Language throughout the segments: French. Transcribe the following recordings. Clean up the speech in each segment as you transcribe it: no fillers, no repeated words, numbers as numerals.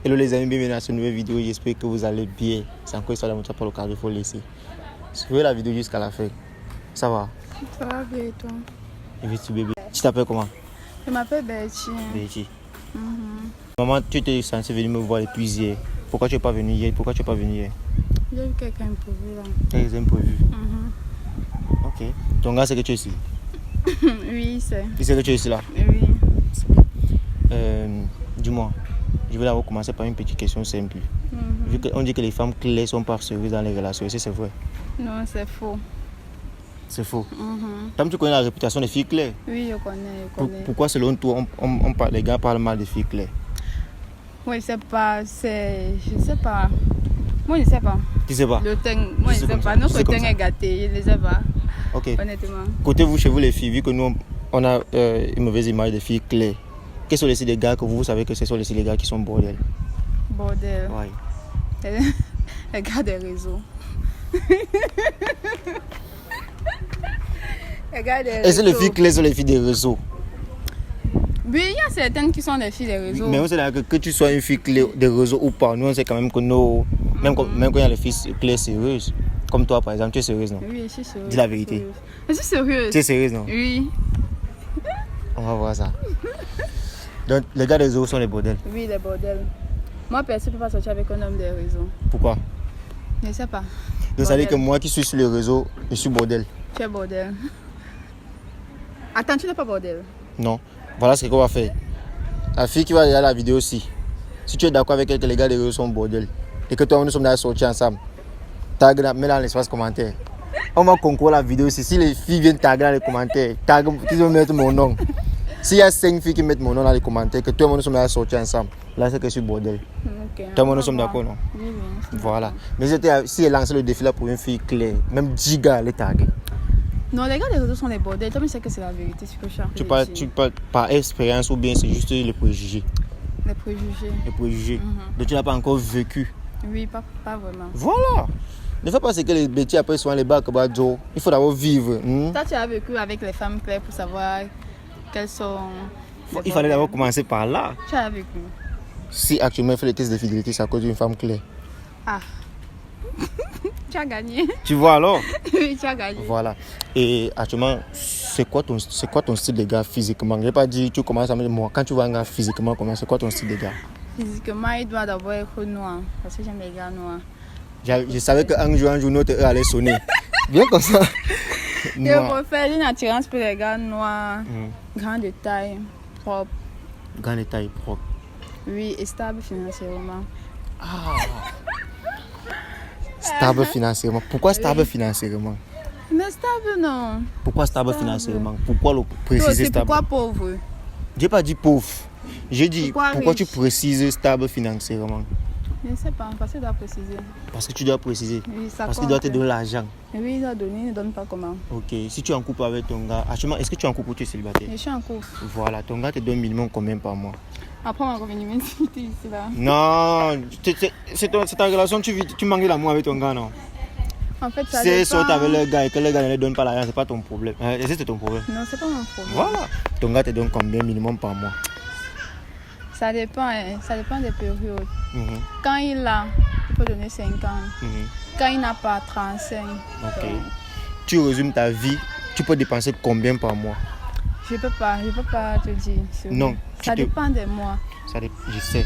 Hello les amis, bienvenue dans cette nouvelle vidéo. J'espère que vous allez bien. C'est encore histoire de montrer pour le cadre, il faut laisser. Suivez la vidéo jusqu'à la fin. Ça va? Ça va bien et toi? Et puis tu bébé. Tu t'appelles comment? Je m'appelle Betty. Betty. Maman, tu étais censé venir me voir depuis hier. Pourquoi tu n'es pas venu hier? J'ai vu quelqu'un imprévu là. Quelques imprévus. Ok. Ton gars, c'est que tu es ici? Oui, c'est. Il sait que tu es ici là? Oui. Dis-moi, je vais d'abord commencer par une petite question simple. Vu qu'on dit que les femmes clés sont pas sérieuses dans les relations, est-ce que c'est vrai? Non, c'est faux. C'est faux. Comme tu connais la réputation des filles claires. Oui, je connais. Pourquoi selon toi, les gars parlent mal des filles claires? Oui, c'est pas. Je sais pas. Moi, je ne sais pas. Tu sais pas? Le teint, moi, je ne sais pas. Notre teint est gâté, je ne sais pas. Ok. Honnêtement. Côté vous, chez vous les filles, vu que nous, on a une mauvaise image des filles claires, quels sont les gars que vous savez que ce sont les gars qui sont bordel? Bordel. Oui. Les gars des réseaux. Les gars des réseaux. Est-ce que les filles claires sont les filles des réseaux? Oui, il y a certaines qui sont des filles des réseaux. Mais on sait que tu sois une fille clé des réseaux ou pas, nous on sait quand même que même quand il y a les filles clés sérieuses, comme toi par exemple, tu es sérieuse non? Oui, je suis sérieuse. Dis la vérité. Je suis sérieuse. Tu es sérieuse non? Oui. On va voir ça. Donc les gars des réseaux sont les bordels. Oui, les bordels. Moi, personne ne peut pas sortir avec un homme des réseaux. Pourquoi? Je ne sais pas. Donc ça veut dire que moi qui suis sur les réseaux, je suis bordel. Tu es bordel. Attends, tu n'es pas bordel. Non. Voilà ce qu'on va faire. La fille qui va regarder la vidéo aussi, si tu es d'accord avec elle que les gars des réseaux sont bordel et que toi nous sommes là sortis ensemble, mets dans l'espace commentaire. On va concourir la vidéo aussi. Si les filles viennent taguer dans les commentaires, qu'ils vont mettre mon nom. S'il y a 5 filles qui mettent mon nom dans les commentaires, que tout le monde nous sommes là sortis ensemble, là c'est que je suis bordel. Okay, tout le monde nous sommes d'accord, non? Oui, oui. Voilà. Mais si elle lance le défi là pour une fille claire, même 10 gars, elle est taguée. Non, les gars des réseaux sont des bordels. Toi, tu sais que c'est la vérité, ce que je suis tu parles par expérience ou bien c'est juste les préjugés? Les préjugés. Les préjugés. Donc tu n'as pas encore vécu? Oui, pas vraiment. Voilà. Ne fais pas ce que les bêtises après souvent les bacs. Il faut d'abord vivre. Toi, tu as vécu avec les femmes claires pour savoir quelles sont. Il fallait d'abord commencer par là. Tu as vécu. Si actuellement il fait les tests de fidélité, c'est à cause d'une femme claire. Ah. Tu as gagné. Tu vois alors? Oui, tu as gagné. Voilà. Et actuellement, c'est quoi ton style de gars physiquement? Je n'ai pas dit tu commences à me dire moi. Quand tu vois un gars physiquement, c'est quoi ton style de gars? Physiquement, il doit d'abord être noir. Parce que j'aime les gars noirs. Je savais qu'un jour, notre heure allait sonner. Bien comme ça. Je préfère une attirance pour les gars noirs, grand de taille, propre. Grand de taille, propre. Oui, et stable financièrement. Ah. Stable financièrement. Pourquoi stable financièrement? Mais stable, non. Pourquoi stable financièrement? Pourquoi le préciser stable? Pourquoi pauvre? Je n'ai pas dit pauvre. J'ai dit pourquoi tu riche? précises stable financièrement? Je ne sais pas, parce que tu dois préciser. Parce que tu dois préciser. Oui, ça parce qu'il doit te donner l'argent. Oui, il doit donner, il ne donne pas comment. Ok, si tu es en couple avec ton gars, actuellement, est-ce que tu es en couple ou tu es célibataire? Je suis en couple. Voilà, ton gars te donne minimum combien par mois? Après, on va revenir ici là. Non, c'est ta relation, tu manques d'amour avec ton gars, non? En fait, ça Si elle dépend. sort avec le gars et que le gars ne donne pas l'argent, c'est pas ton problème. Est-ce que c'est ton problème? Non, c'est pas mon problème. Voilà. Ton gars te donne combien minimum par mois? Ça dépend, ça dépend des périodes. Quand il a, il peut donner 50. Quand il n'a pas, 35. Ok. Tu résumes ta vie, tu peux dépenser combien par mois? Je peux pas te dire. Non. Ça dépend des mois. Je sais.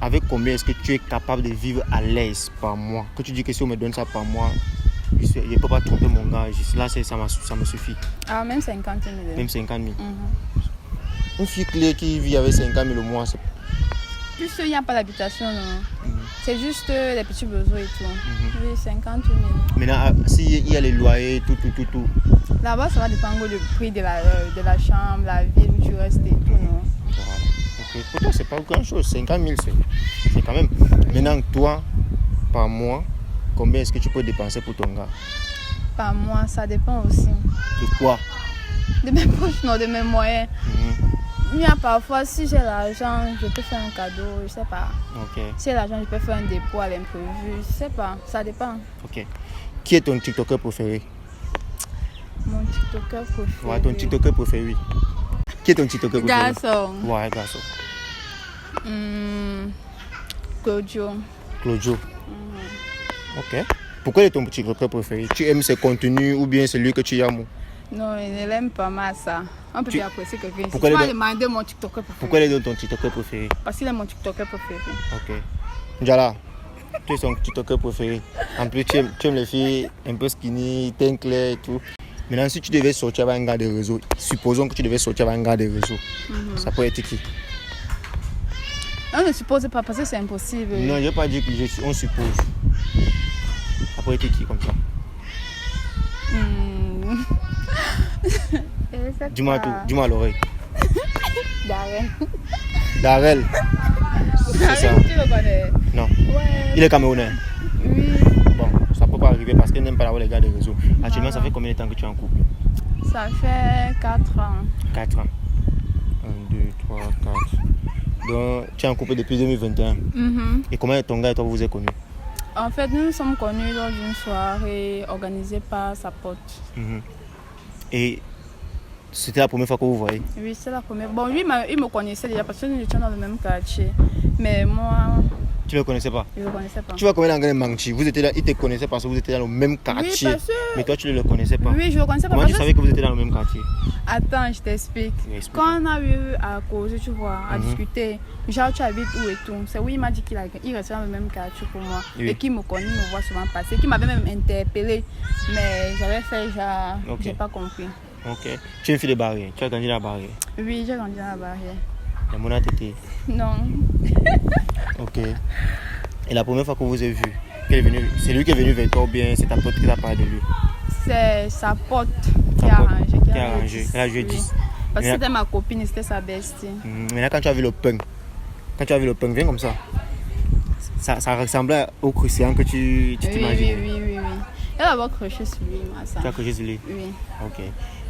Avec combien est-ce que tu es capable de vivre à l'aise par mois? Que tu dis que si on me donne ça par mois, je ne peux pas tromper mon gars. Là, ça me suffit. Ah, même 50 000. Même 50 000. Une fille clé qui vit avec 50 000 au mois, c'est... Plus il n'y a pas d'habitation, non. C'est juste les petits besoins et tout. Oui, 50 000. Maintenant, s'il y a les loyers, tout. Là-bas, ça va dépendre du prix de la chambre, la ville où tu restes et tout, non. Voilà. Okay. Pour toi, c'est pas grand chose. 50 000, c'est quand même. Maintenant, toi, par mois, combien est-ce que tu peux dépenser pour ton gars? Par mois, ça dépend aussi. De quoi? De mes poches, non, de mes moyens. Il y a parfois, si j'ai l'argent, je peux faire un cadeau, je sais pas. Ok. Si j'ai l'argent, je peux faire un dépôt à l'imprévu, je sais pas, ça dépend. Ok. Qui est ton TikToker préféré? Mon TikToker préféré? Ouais, ton TikToker préféré, oui. Qui est ton TikToker préféré? Garçon. Ouais, garçon. Claudio. Claudio. Ok. Pourquoi il est ton TikToker préféré? Tu aimes ses contenus ou bien celui que tu aimes? Non, il n'aime pas mal ça. On peut apprécier quelqu'un. Pourquoi tu vas demander mon TikToker préféré. Pourquoi il est ton TikToker préféré? Parce qu'il est mon TikToker préféré. Ok. Njala, tu es son TikToker préféré. En plus, tu aimes les filles un peu skinny, teint clair et tout. Maintenant, si tu devais sortir avec un gars de réseau, supposons que tu devais sortir avec un gars de réseau, ça pourrait être qui? On ne suppose pas parce que c'est impossible. Non, je n'ai pas dit on suppose. Ça pourrait être qui comme ça? Dis-moi tout, dis-moi à l'oreille. Darrell. C'est ça. Tu le connais? Non. Ouais. Il est camerounais. Oui. Bon, ça peut pas arriver parce qu'il n'aime pas avoir les gars de réseau. Actuellement, ça fait combien de temps que tu es en couple? Ça fait 4 ans. 4 ans. 1, 2, 3, 4. Donc, tu es en couple depuis 2021. Et comment ton gars et toi vous êtes connus? En fait, nous nous sommes connus lors d'une soirée organisée par sa pote. Et c'était la première fois que vous voyez? Oui, c'est la première. Bon, lui, il me connaissait déjà parce que nous étions dans le même quartier. Mais moi... Tu ne le connaissais pas? Je ne le connaissais pas. Tu vois combien d'anglais Mangchi? Vous étiez là, il te connaissait parce que vous étiez dans le même quartier. Oui, parce que... Mais toi, tu ne le connaissais pas? Oui, je ne le connaissais pas. Comment tu savais que vous étiez dans le même quartier? Attends, je t'explique. Quand on a eu à causer, tu vois, à discuter, genre tu habites où et tout, c'est où il m'a dit qu'il restait dans le même quartier pour moi. Et qu'il me connaît, il me voit souvent passer, qu'il m'avait même interpellé. Mais j'avais fait genre, j'ai pas compris. Ok. Tu es une fille de Barrière. Tu as grandi dans la Barrière? Oui, j'ai grandi dans la Barrière. La Mona Tété? Non. Ok. Et la première fois que vous avez vu, c'est lui qui est venu vers toi ou bien c'est ta pote qui t'a parlé de lui? C'est sa pote qui a arrangé. Elle a joué 10. Parce que c'était ma copine et c'était sa bestie. Maintenant, quand tu as vu le punk, viens comme ça. Ça ressemblait au Christian que tu t'imaginais? Oui. Elle a d'abord croché sur lui, moi, ça. Tu as croché sur lui? Oui. Ok.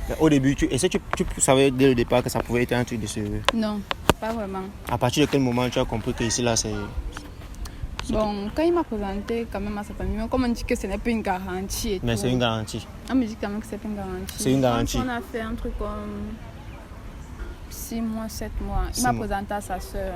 Mais au début, est-ce que tu savais dès le départ que ça pouvait être un truc de sérieux? Non, pas vraiment. À partir de quel moment tu as compris que ici, là, c'est... Bon, quand il m'a présenté quand même à sa famille, comme on dit que ce n'est pas une garantie. Mais c'est une garantie. On me dit quand même que c'est pas une garantie. C'est une garantie. On a fait un truc comme 6 mois, 7 mois. Il m'a présenté à sa soeur,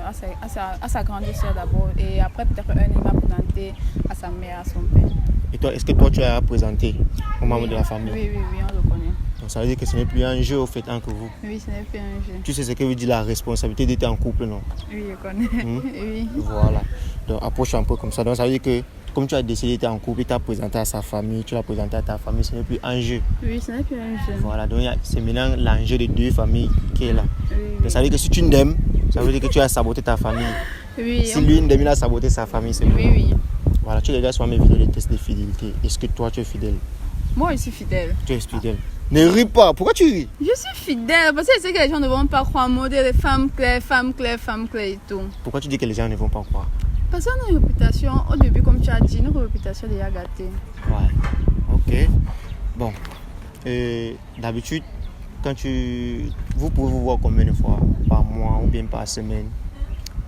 à sa grande soeur d'abord. Et après, peut-être un an, il m'a présenté à sa mère, à son père. Et toi, est-ce que toi, tu as présenté aux membres de la famille? Oui, on le connaît. Donc ça veut dire que ce n'est plus un jeu au fait entre vous? Oui, ce n'est plus un jeu. Tu sais ce que veut dire la responsabilité d'être en couple, non? Oui, je connais. Oui. Voilà. Donc approche un peu comme ça. Donc ça veut dire que comme tu as décidé d'être en couple, tu as présenté à sa famille, tu l'as présenté à ta famille, ce n'est plus un jeu. Oui, ce n'est plus un jeu. Voilà, donc c'est maintenant l'enjeu des deux familles qui est là. Oui. Donc ça veut dire que si tu n'aimes, ça veut dire que tu as saboté ta famille. Oui. Si lui n'aime, il a saboté sa famille, c'est lui. Oui. Voilà, tu regardes sur mes vidéos de tests de fidélité. Est-ce que toi tu es fidèle? Moi, je suis fidèle. Tu es fidèle. Ne ris pas, pourquoi tu ris? Je suis fidèle parce que je sais que les gens ne vont pas croire moi des femmes claires et tout. Pourquoi tu dis que les gens ne vont pas croire? Parce qu'on a une réputation, au début, comme tu as dit, une réputation déjà gâtée. Ouais, ok. Bon, d'habitude, vous pouvez vous voir combien de fois par mois ou bien par semaine?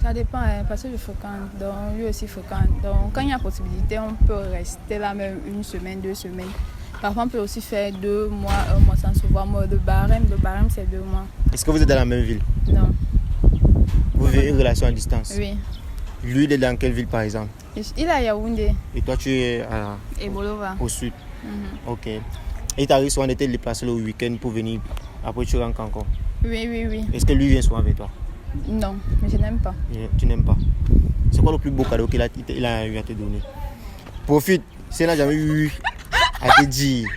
Ça dépend, parce que je fréquente, donc lui aussi fréquente. Donc quand il y a possibilité, on peut rester là même 1 semaine, 2 semaines. Parfois, on peut aussi faire 2 mois, 1 mois sans se voir. Moi, le barème, c'est 2 mois. Est-ce que vous êtes dans la même ville? Non. Vous vivez une relation à distance? Oui. Lui, il est dans quelle ville par exemple? Il est à Yaoundé. Et toi, tu es au sud? Ok. Et il t'arrive souvent de te déplacer le week-end pour venir. Après, tu rentres encore? Oui. Est-ce que lui vient souvent avec toi? Non, mais je n'aime pas. Tu n'aimes pas? C'est quoi le plus beau cadeau qu'il a eu à te donner? Profite, si elle n'a jamais eu à te dire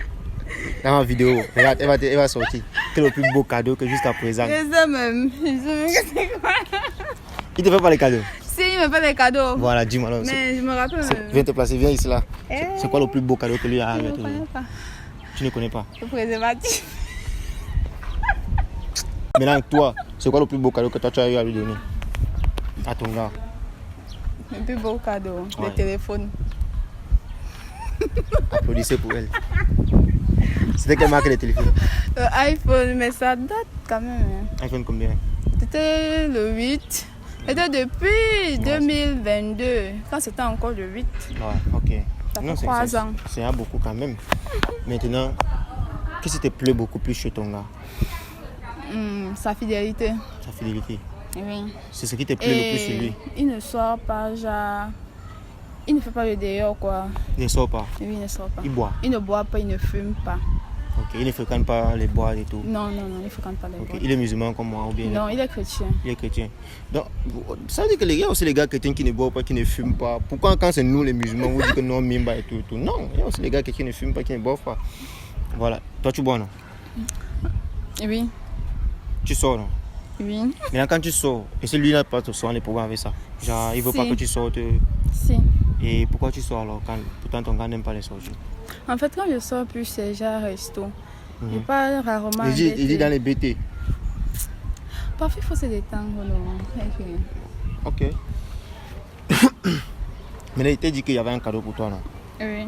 dans ma vidéo, regarde, elle va sortir. Quel est le plus beau cadeau que jusqu'à présent? Je sais même que c'est quoi. Il te fait pas les cadeaux? Si, il me fait des cadeaux. Voilà, dis-moi alors. Mais je me rappelle. Viens te placer, viens ici là. C'est quoi le plus beau cadeau que lui a eu à te Je ne donner? connais pas. Tu ne connais pas? Le préservatif. Maintenant, toi, c'est quoi le plus beau cadeau que toi tu as eu à lui donner? À ton gars? Le plus beau cadeau, ouais. Le téléphone. Applaudissez pour elle. C'était quelle marque de téléphone? iPhone, mais ça date quand même. iPhone combien? C'était le 8. C'était depuis 2022, quand c'était encore le 8. Ouais, ok. Ça fait 3 ans. C'est beaucoup quand même. Maintenant, qu'est-ce qui te plaît beaucoup plus chez ton gars? Sa fidélité. Sa fidélité. Oui. C'est ce qui te plaît le plus sur lui. Il ne sort pas, genre... Il ne fait pas le dehors, quoi. Il ne sort pas. Oui, il ne sort pas. Il boit. Il ne boit pas, il ne fume pas. Ok, il ne fréquente pas les bois et tout. Non, il ne fréquente pas les bois. Il est musulman comme moi ou bien? Non, il est chrétien. Il est chrétien. Donc, ça veut dire que les gars aussi les gars chrétiens qui ne boivent pas, qui ne fument pas. Pourquoi quand c'est nous les musulmans, vous dites que non, mimba et tout. Non, il y a aussi les gars qui ne fument pas, qui ne boivent pas. Voilà. Toi, tu bois, non? Oui. Tu sors, non? Oui. Mais quand tu sors, et si lui n'a pas de soin, les problèmes avec ça. Genre, il veut pas que tu sortes. Si. Et pourquoi tu sors alors quand pourtant ton gars n'aime pas les sorties? En fait, quand je sors plus, c'est genre resto. Je parle rarement. Il dit dans les BT. Parfois, il faut se détendre. Non. Ok. Mais il t'a dit qu'il y avait un cadeau pour toi, non? Oui.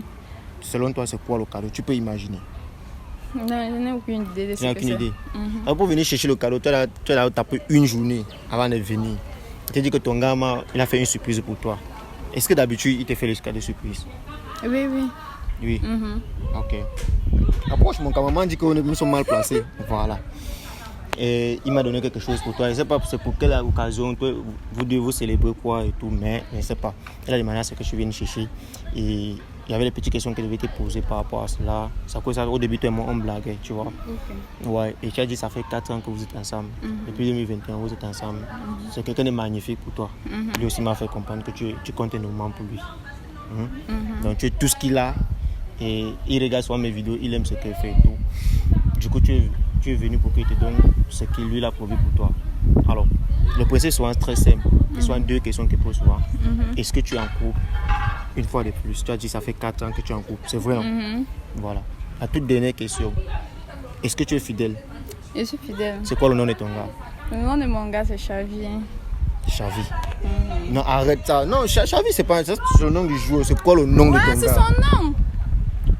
Selon toi, c'est quoi le cadeau? Tu peux imaginer? Non, je n'ai aucune idée de ce que c'est. Tu n'as aucune idée? Alors pour venir chercher le cadeau, tu as tapé une journée avant de venir. Il t'a dit que ton gars il a fait une surprise pour toi. Est-ce que d'habitude, il te fait les cadeaux surprises? Oui. Oui. Ok. Approche, mon cameraman dit que nous sommes mal placés. Voilà. Et il m'a donné quelque chose pour toi. Je ne sais pas c'est pour quelle occasion vous devez vous célébrer quoi et tout, mais je ne sais pas. Il a demandé à ce que je vienne chercher. Et il y avait des petites questions qui devaient être posées par rapport à cela. Au début, toi et moi, on blaguait, tu vois. Ok. Ouais. Et tu as dit ça fait 4 ans que vous êtes ensemble. Depuis 2021, vous êtes ensemble. C'est quelqu'un de magnifique pour toi. Lui aussi m'a fait comprendre que tu comptes énormément pour lui. Donc tu es tout ce qu'il a. Et il regarde souvent mes vidéos, il aime ce qu'il fait et tout. Du coup, tu es venu pour qu'il te donne ce qu'il lui a promis pour toi. Alors, le procès soit très simple. Ce sont 2 questions qu'il pose souvent. Est-ce que tu es en couple? Une fois de plus, tu as dit ça fait 4 ans que tu es en couple. C'est vrai, non? Voilà. La toute dernière question. Est-ce que tu es fidèle? Je suis fidèle. C'est quoi le nom de ton gars? Le nom de mon gars, c'est Chavi. Chavi. Non, arrête ça. Non, Chavi, c'est pas ça, c'est le nom du joueur. C'est quoi le nom de ton gars? C'est son nom.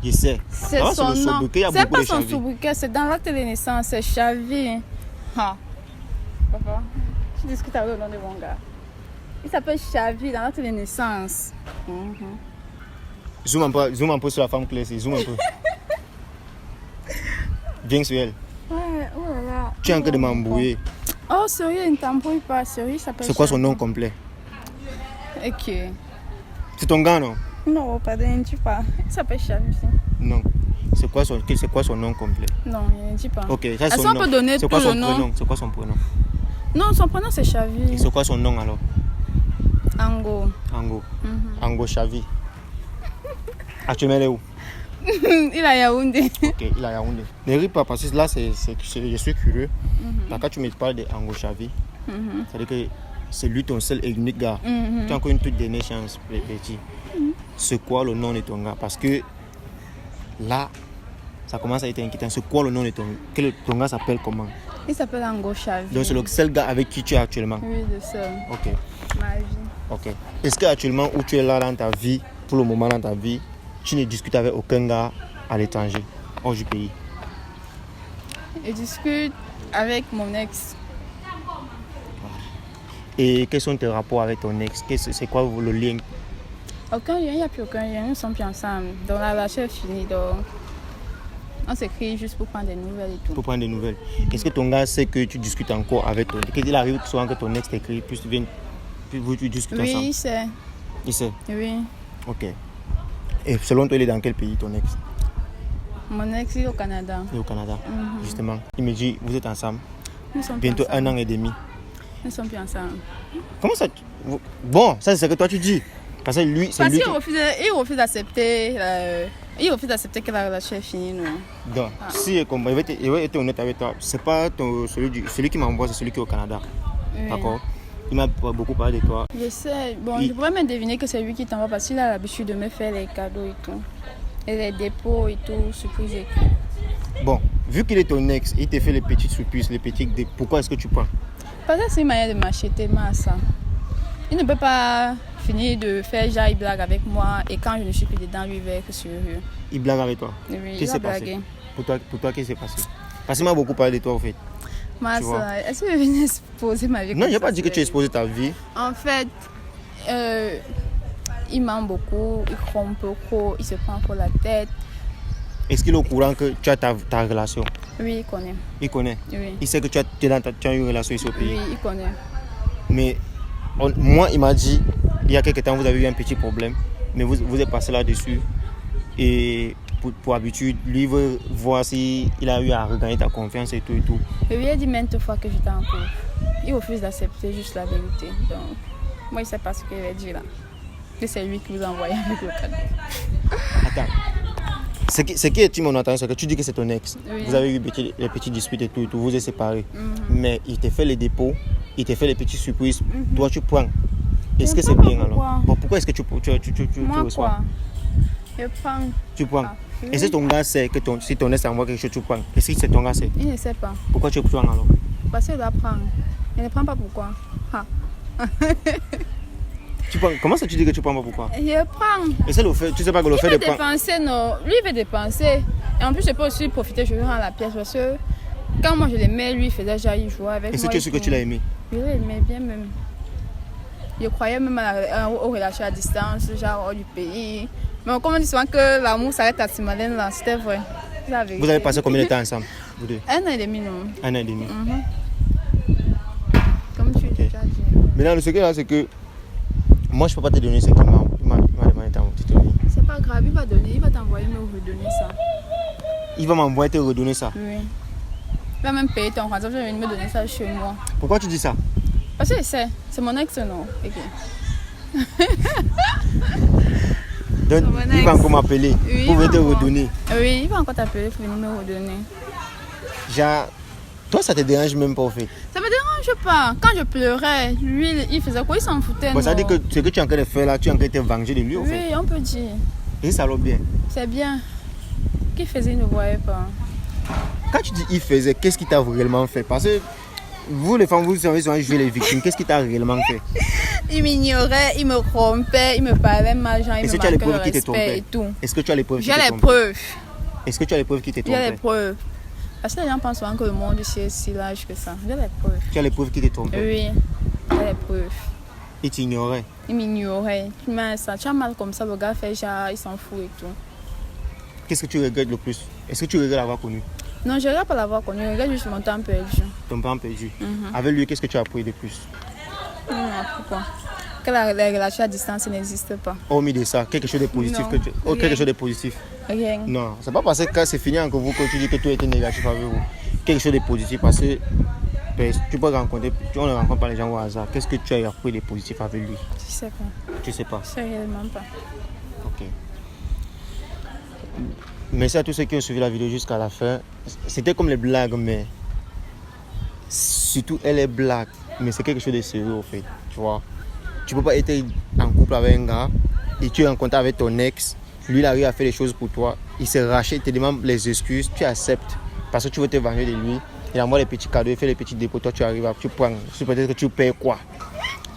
Je sais. C'est son nom. C'est pas son sobriquet, c'est dans l'acte de naissance, c'est Chavi. Papa, je discute avec le nom de mon gars. Il s'appelle Chavi dans l'acte de naissance. Zoom un peu sur la femme Claire, zoom un peu. Viens sur elle. Ouais, oh là là. Tu es en train de m'embrouiller. Oh, sérieux, il ne t'embrouille pas. Sérieux, il s'appelle C'est quoi son nom complet? Ok. C'est ton gars, non? Non, pardon, ne dis pas. Il s'appelle Chavi. Non. C'est quoi son nom complet? Non, il ne dit pas. Ok, ça c'est son nom. nom. Peut donner c'est quoi son nom? prénom? C'est quoi son prénom? Non, son prénom c'est Chavi. Et c'est quoi son nom alors? Ango. Ango Chavi. Actuellement, elle est où? Il a Yaoundé. Ok, il a Yaoundé. Ne ris pas parce que là, je suis curieux. Quand tu me parles de Ango Chavi, ça veut dire que c'est lui ton seul et unique gars. Tu as encore une toute dernière chance, petit. C'est quoi le nom de ton gars? Parce que là, ça commence à être inquiétant. C'est quoi le nom de ton gars s'appelle comment? Il s'appelle Ango Chavi. Donc c'est le seul gars avec qui tu es actuellement? Oui, le seul. Ok. Ma vie. Ok. Est-ce qu'actuellement où tu es là dans ta vie, pour le moment dans ta vie, tu ne discutes avec aucun gars à l'étranger, hors du pays? Je discute avec mon ex. Et quels sont tes rapports avec ton ex? C'est quoi le lien? Aucun lien, il n'y a plus aucun lien. Nous ne sommes plus ensemble. Donc la relation est finie. Donc on s'écrit juste pour prendre des nouvelles et tout. Pour prendre des nouvelles. Est-ce que ton gars sait que tu discutes encore avec ton ex? Qu'il arrive souvent que ton ex t'écrit, puis tu discutes ensemble? Oui, il sait. Il sait? Oui. Ok. Et selon toi, il est dans quel pays ton ex? Mon ex est au Canada. Il est au Canada, justement. Il me dit, vous êtes ensemble? Nous sommes bientôt plus ensemble. 1 an et demi. Nous sommes plus ensemble. Comment ça? Bon, ça c'est ce que toi tu dis. Parce que lui, c'est lui qui... Il refuse d'accepter. Il refuse d'accepter que la relation est finie. Non. Donc, si il va être honnête avec toi, c'est pas celui qui m'envoie, c'est celui qui est au Canada. Oui. D'accord? Il m'a beaucoup parlé de toi. Je sais. Bon, je pourrais même deviner que c'est lui qui t'envoie parce qu'il a l'habitude de me faire les cadeaux et tout. Et les dépôts et tout, surprise et tout. Bon, vu qu'il est ton ex, il te fait les petites surprises, les petits dépôts. Pourquoi est-ce que tu prends? Parce que c'est une manière de m'acheter ça. Il ne peut pas finir de faire genre il blague avec moi et quand je ne suis plus dedans, lui il va être sérieux. Il blague avec toi? Oui, Qu'est-ce il qui va s'est blaguer. passé? Pour toi, qu'est-ce qui s'est passé? Parce qu'il m'a beaucoup parlé de toi, en fait. Massa, est-ce que je viens exposer ma vie? Non, il n'a pas dit que tu as exposé ta vie. En fait, il ment beaucoup, il croit un peu trop, il se prend pour la tête. Est-ce qu'il est au courant que tu as ta relation? Oui, il connaît. Il connaît? Oui. Il sait que tu as eu une relation ici au pays? Oui, il connaît. Mais moi, il m'a dit, il y a quelques temps, vous avez eu un petit problème, mais vous êtes passé là-dessus. Et pour habitude, lui veut voir si il a eu à regagner ta confiance et tout et tout. Je lui ai dit maintes fois que j'étais en couple. Il refuse d'accepter juste la vérité. Donc, moi, il ne sait pas ce qu'il va dire là. Que c'est lui qui vous a envoyé avec le cadeau. Attends. Ce qui est mon attention, c'est que tu dis que c'est ton ex. Oui. Vous avez eu les petits disputes et tout, vous êtes séparés. Mais il t'a fait les dépôts, il t'a fait les petits surprises. Toi, tu prends. Est-ce que c'est bien alors? Bon, pourquoi est-ce que tu Moi, reçois? quoi? Je prends. Tu prends. Ah, oui. Et si ton gars sait que si ton ex envoie quelque chose, tu prends. Et si c'est ton gars sait? Il ne sait pas. Pourquoi tu prends alors? Parce qu'il doit prendre. Il ne prend pas pourquoi. Ah. Tu prends. Comment ça tu dis que tu prends pas pourquoi? Je prends. Et c'est le fait, tu sais pas que le fait de Il veut prendre. dépenser, non. Lui, il veut dépenser. Et en plus, je peux aussi profiter, je lui rends la pièce. Parce que quand moi je l'aimais, lui, il faisait déjà, il jouait avec moi. Et c'est ce que tu l'as aimé? Oui, il aimait bien même. Je croyais même aux relations à distance, genre hors du pays. Mais comme on dit souvent que l'amour s'arrête à Simalène, là, c'était vrai. Vous avez passé combien de temps ensemble, vous deux? 1 an et demi, non. 1 an et demi. Comme tu l'as déjà dit. Maintenant, le secret là, c'est que moi, je peux pas te donner ce qu'il m'a demandé ta petite amie. C'est pas grave, il va donner, il va t'envoyer me redonner ça. Il va m'envoyer te redonner ça. Oui. Il va même payer ton compte, je vais venir me donner ça chez moi. Pourquoi tu dis ça? Parce que c'est mon ex, non. Okay. Donc, il va encore m'appeler pour venir te redonner. Oui, il va encore t'appeler pour venir me redonner. Genre, toi, ça te dérange même pas au fait? Ça me dérange pas. Quand je pleurais, lui, il faisait quoi? Il s'en foutait. Bon, ça veut dire que ce que tu es en train de faire là, tu es en train de te venger de lui au fait? Oui, on peut dire. Et ça va bien. C'est bien. Qu'il faisait, il ne voyait pas. Quand tu dis il faisait, qu'est-ce qu'il t'a réellement fait? Parce que vous, les femmes, vous savez jouer les victimes. Qu'est-ce qu'il t'a réellement fait? Il m'ignorait, il me trompait, il me parlait mal, genre, il Est-ce me que tu as les manquait de preuves qui te respect trompaient? et tout. Est-ce que tu as les preuves qui J'ai te les trompaient? preuves. Est-ce que tu as les preuves qui te J'ai trompaient? les preuves. Parce que les gens pensent souvent que le monde ici est si large que ça. J'ai les preuves. Tu as les preuves qui te trompaient? Oui, j'ai les preuves. Il t'ignorait? Il m'ignorait. Tu as mal comme ça, le gars fait genre, il s'en fout et tout. Qu'est-ce que tu regrettes le plus? Est-ce que tu regrettes l'avoir connu? Non, je ne regrette pas l'avoir connu, je regrette juste mon temps perdu. Ton temps perdu. Avec lui, qu'est-ce que tu as appris de plus? Non, pourquoi? Que la relation à distance n'existe pas. Hormis de ça, quelque chose de positif Non, que tu... Oh, quelque rien. chose de positif. Rien. Non, c'est pas parce que quand c'est fini entre vous que tu dis que tout était négatif avec vous. Quelque chose de positif parce que tu peux rencontrer, on ne rencontre pas les gens au hasard. Qu'est-ce que tu as appris de positif avec lui? Je sais pas. Tu sais pas. Je sais réellement pas. Ok. Merci à tous ceux qui ont suivi la vidéo jusqu'à la fin. C'était comme les blagues, mais surtout elle est blague, mais c'est quelque chose de sérieux au fait. Tu vois, tu peux pas être en couple avec un gars et tu es en contact avec ton ex. Lui, il arrive à faire des choses pour toi. Il se rachète, il te demande les excuses, tu acceptes parce que tu veux te venger de lui. Il envoie les petits cadeaux, il fait les petits dépôts. Toi, tu arrives, tu prends. Peut-être que tu payes quoi.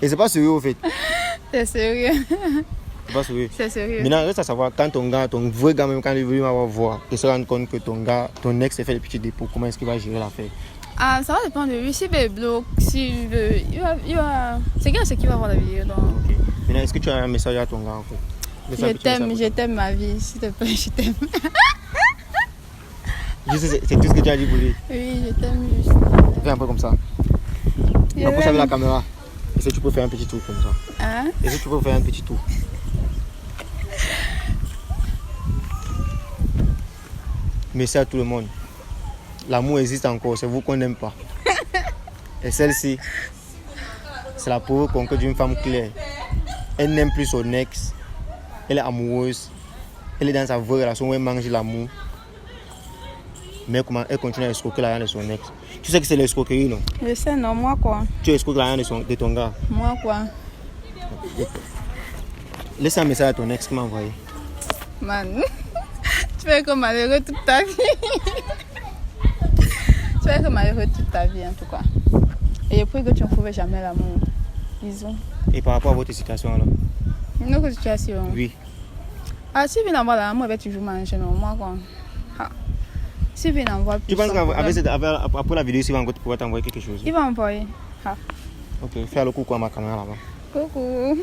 Et c'est pas sérieux au fait. C'est sérieux. C'est pas sérieux. C'est sérieux. Maintenant, reste à savoir quand ton gars, ton vrai gars, même quand il veut m'avoir voir, il se rend compte que ton gars, ton ex, a fait les petits dépôts. Comment est-ce qu'il va gérer l'affaire? Ah, ça va dépendre de lui. S'il veut bloquer, s'il veut, il va. C'est qui c'est qui va voir la vidéo. Donc. Okay. Maintenant, est-ce que tu as un message à ton gars en fait? Je t'aime ma vie, s'il te plaît, je t'aime. C'est tout ce que tu as dit pour lui. Oui, je t'aime juste. Fais un peu comme ça. Approche avec la caméra. Est-ce que tu peux faire un petit tour comme ça? Hein? Est-ce que tu peux faire un petit tour? Merci à tout le monde. L'amour existe encore, c'est vous qu'on n'aime pas. Et celle-ci, c'est la pauvre conquête d'une femme claire. Elle n'aime plus son ex. Elle est amoureuse. Elle est dans sa vraie relation où elle mange l'amour. Mais comment elle continue à escroquer l'argent de son ex. Tu sais que c'est l'escroquerie, non? Je sais, non, moi quoi? Tu escroques l'argent de ton gars. Moi quoi? Laisse un message à ton ex qui m'a envoyé. Man, tu vas être malheureux toute ta vie. Tu vas être malheureux toute ta vie en tout cas. Et je prie que tu ne trouves jamais l'amour. Disons. Et par rapport à votre situation alors? Une autre situation? Oui. Ah, si il vient d'avoir l'amour, il va toujours manger, non? Moi quoi? Ah. Si il vient d'avoir plus. Tu penses qu'après la vidéo, il va encore pouvoir t'envoyer quelque chose? Il va envoyer. Ah. Ok, fais le coucou à ma caméra là-bas. Coucou.